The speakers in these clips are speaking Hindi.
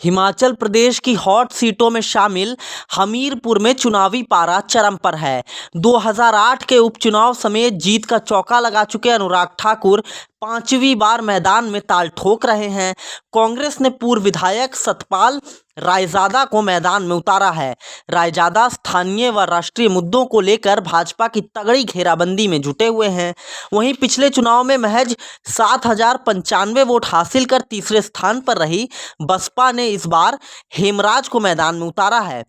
हिमाचल प्रदेश की हॉट सीटों में शामिल हमीरपुर में चुनावी पारा चरम पर है। 2008 के उपचुनाव समेत जीत का चौका लगा चुके अनुराग ठाकुर पांचवी बार मैदान में ताल ठोक रहे हैं। कांग्रेस ने पूर्व विधायक सतपाल रायजादा को मैदान में उतारा है। रायजादा स्थानीय व राष्ट्रीय मुद्दों को लेकर भाजपा की तगड़ी घेराबंदी में जुटे हुए हैं। वहीं पिछले चुनाव में महज 7,095 वोट हासिल कर तीसरे स्थान पर रही बसपा ने इस बार हेमराज को मैदान में उतारा है।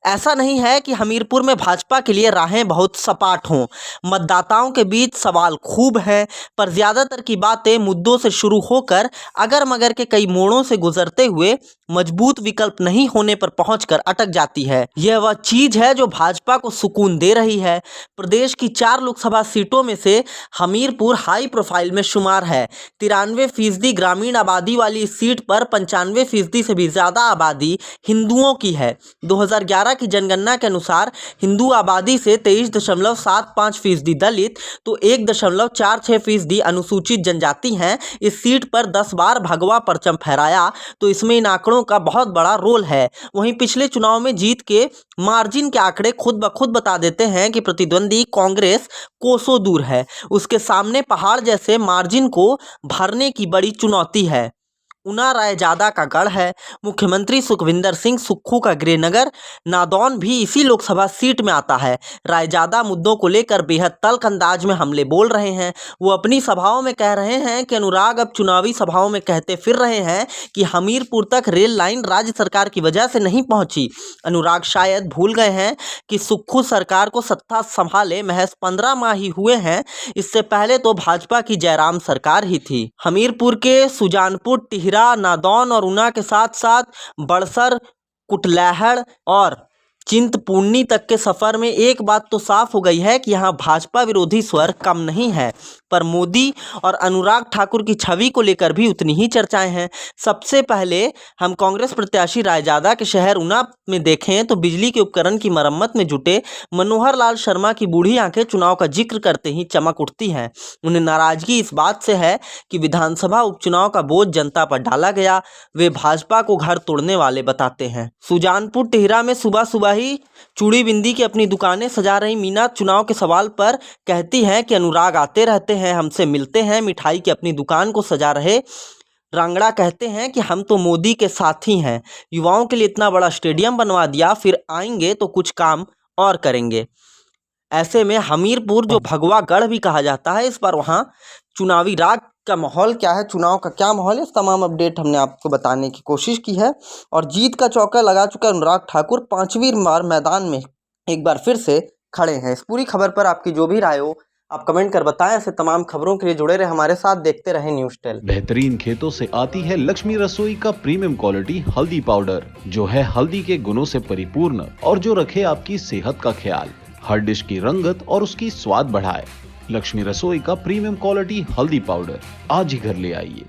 ऐसा नहीं है कि हमीरपुर में भाजपा के लिए राहें बहुत सपाट हों। मतदाताओं के बीच सवाल खूब हैं, पर ज़्यादातर की बातें मुद्दों से शुरू होकर अगर मगर के कई मोड़ों से गुजरते हुए मजबूत विकल्प नहीं होने पर पहुंचकर अटक जाती है। यह वह चीज है जो भाजपा को सुकून दे रही है। प्रदेश की 4 लोकसभा सीटों में से हमीरपुर हाई प्रोफाइल में शुमार है। 93% ग्रामीण आबादी वाली इस सीट पर 95% से भी ज्यादा आबादी हिंदुओं की है। 2011 की जनगणना के अनुसार हिंदू आबादी से 23.75% दलित तो 1.46% अनुसूचित जनजाति हैं। इस सीट पर 10 बार भगवा परचम फहराया तो इसमें इन आंकड़ों का बहुत बड़ा रोल है। वहीं पिछले चुनाव में जीत के मार्जिन के आंकड़े खुद ब खुद बता देते हैं कि प्रतिद्वंदी कांग्रेस कोसों दूर है। उसके सामने पहाड़ जैसे मार्जिन को भरने की बड़ी चुनौती है। ऊना रायजादा का गढ़ है। मुख्यमंत्री सुखविंदर सिंह सुक्खू का गृहनगर नादौन भी इसी लोकसभा सीट में आता है। रायजादा मुद्दों को लेकर बेहद तल्ख अंदाज में हमले बोल रहे हैं। वो अपनी सभाओं में कह रहे हैं कि अनुराग अब चुनावी सभाओं में कहते फिर रहे हैं कि हमीरपुर तक रेल लाइन राज्य सरकार की वजह से नहीं पहुंची। अनुराग शायद भूल गए हैं कि सुक्खू सरकार को सत्ता संभाले महज 15 माह ही हुए हैं। इससे पहले तो भाजपा की जयराम सरकार ही थी। हमीरपुर के सुजानपुर, टिहरा, नादौन और ऊना के साथ साथ बड़सर, कुटलैहड़ और चिंतपूर्णी तक के सफर में एक बात तो साफ हो गई है कि यहाँ भाजपा विरोधी स्वर कम नहीं है, पर मोदी और अनुराग ठाकुर की छवि को लेकर भी उतनी ही चर्चाएं हैं। सबसे पहले हम कांग्रेस प्रत्याशी रायजादा के शहर ऊना में देखें तो बिजली के उपकरण की मरम्मत में जुटे मनोहर लाल शर्मा की बूढ़ी आंखें चुनाव का जिक्र करते ही चमक उठती हैं। उन्हें नाराजगी इस बात से है कि विधानसभा उपचुनाव का बोझ जनता पर डाला गया। वे भाजपा को घर तोड़ने वाले बताते हैं। सुजानपुर, टिहरा में सुबह सुबह ही चूड़ी बिंदी की अपनी दुकानें सजा रही मीना चुनाव के सवाल पर कहती हैं कि अनुराग आते रहते हैं, हमसे मिलते हैं। मिठाई की अपनी दुकान को सजा रहे रांगड़ा कहते हैं कि हम तो मोदी के साथी हैं। युवाओं के लिए इतना बड़ा स्टेडियम बनवा दिया, फिर आएंगे तो कुछ काम और करेंगे। ऐसे में हमीरपुर जो भगवा गढ़ भी कहा जाता है, इस पर वहाँ चुनावी राग का माहौल क्या है, चुनाव का क्या माहौल है, इस तमाम अपडेट हमने आपको बताने की कोशिश की है। और जीत का चौका लगा चुका अनुराग ठाकुर 5वीं बार मैदान में एक बार फिर से खड़े हैं। इस पूरी खबर पर आपकी जो भी राय हो आप कमेंट कर बताएं। ऐसे तमाम खबरों के लिए जुड़े रहे हमारे साथ, देखते रहें न्यूज़ टेल। बेहतरीन खेतों से आती है लक्ष्मी रसोई का प्रीमियम क्वालिटी हल्दी पाउडर, जो है हल्दी के गुणों से परिपूर्ण और जो रखे आपकी सेहत का ख्याल, हर डिश की रंगत और उसकी स्वाद बढ़ाए। लक्ष्मी रसोई का प्रीमियम क्वालिटी हल्दी पाउडर आज ही घर ले आइए।